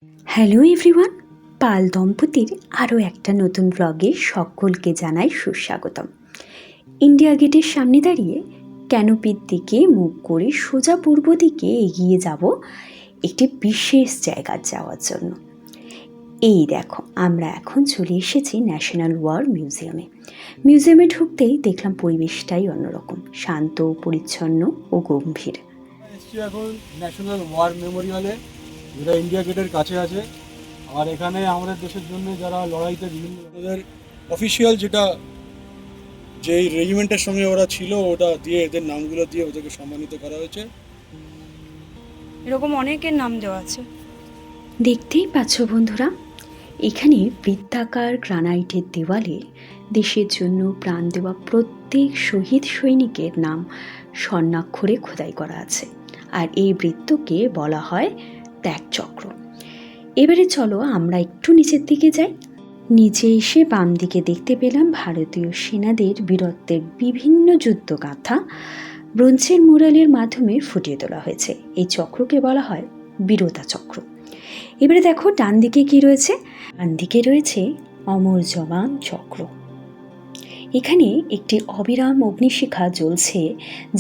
Hello everyone, পাল দম্পতির আরও একটা নতুন ব্লগে সকলকে জানাই সুস্বাগতম। ইন্ডিয়া গেটের সামনে দাঁড়িয়ে ক্যানোপির দিকে মুখ করে সোজা পূর্ব দিকে এগিয়ে যাব একটি বিশেষ জায়গায় যাওয়ার জন্য। এই দেখো, আমরা এখন চলে এসেছি ন্যাশনাল ওয়ার মিউজিয়ামে। মিউজিয়ামে ঢুকতেই দেখলাম পরিবেশটাই অন্যরকম, শান্ত, পরিচ্ছন্ন ও গম্ভীর। এখন ন্যাশনাল ওয়ার মেমোরিয়ালে, যেটা ইন্ডিয়া গেটের কাছে আছে। আর এখানে আমাদের দেশের জন্য যারা লড়াইতে বিভিন্ন ওদের অফিসিয়াল যেই রেজিমেন্টের সঙ্গে ওরা ছিল, ওটা দিয়ে এদের নামগুলো দিয়ে ওদেরকে সম্মানিত করা হয়েছে। এরকম অনেকের নাম দেওয়া আছে। দেখতেই পাচ্ছ বন্ধুরা, এখানে বৃত্তাকার গ্রানাইটের দেওয়ালে দেশের জন্য প্রাণ দেওয়া প্রত্যেক শহীদ সৈনিকের নাম স্বর্ণাক্ষরে খোদাই করা আছে। আর এই বৃত্তকে বলা হয় ত্যাগচক্র। এবারে চলো আমরা একটু নিচের দিকে যাই। নিচে এসে বাম দিকে দেখতে পেলাম ভারতীয় সেনাদের বীরত্বের বিভিন্ন যুদ্ধগাথা ব্রোঞ্জের মুরালের মাধ্যমে ফুটিয়ে তোলা হয়েছে। এই চক্রকে বলা হয় বীরতা চক্র। এবারে দেখো ডান দিকে কি রয়েছে। ডান দিকে রয়েছে অমর জওয়ান চক্র। এখানে একটি অবিরাম অগ্নিশিখা জ্বলছে,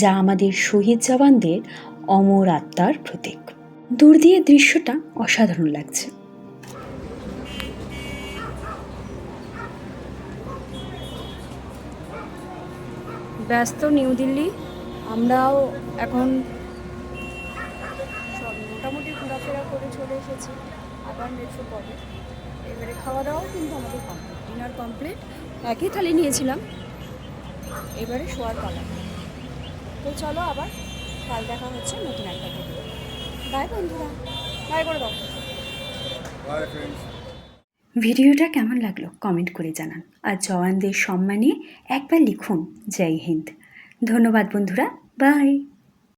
যা আমাদের শহীদ জওয়ানদের অমর আত্মার প্রতীক। দূর দিয়ে দৃশ্যটা অসাধারণ লাগছে। ব্যস্ত নিউ দিল্লি, আমরাও এখন সব মোটামুটি ঘোরাফেরা করে চলে এসেছি আবার মেট্রো পথে। এবারে খাওয়া দাওয়াও কিন্তু আমাদের কমপ্লিট, ডিনার কমপ্লিট। একই থালি নিয়েছিলাম, এবারে শোয়ার পালা। তো চলো আবার কাল দেখা হচ্ছে নতুন একটা ভিডিও। বাই বন্ধুরা, বাই করে দাও। By friends. ভিডিওটা কেমন লাগলো কমেন্ট করে জানান, আর জওয়ানদের সম্মানে একবার লিখুন জয় হিন্দ। ধন্যবাদ বন্ধুরা, বাই।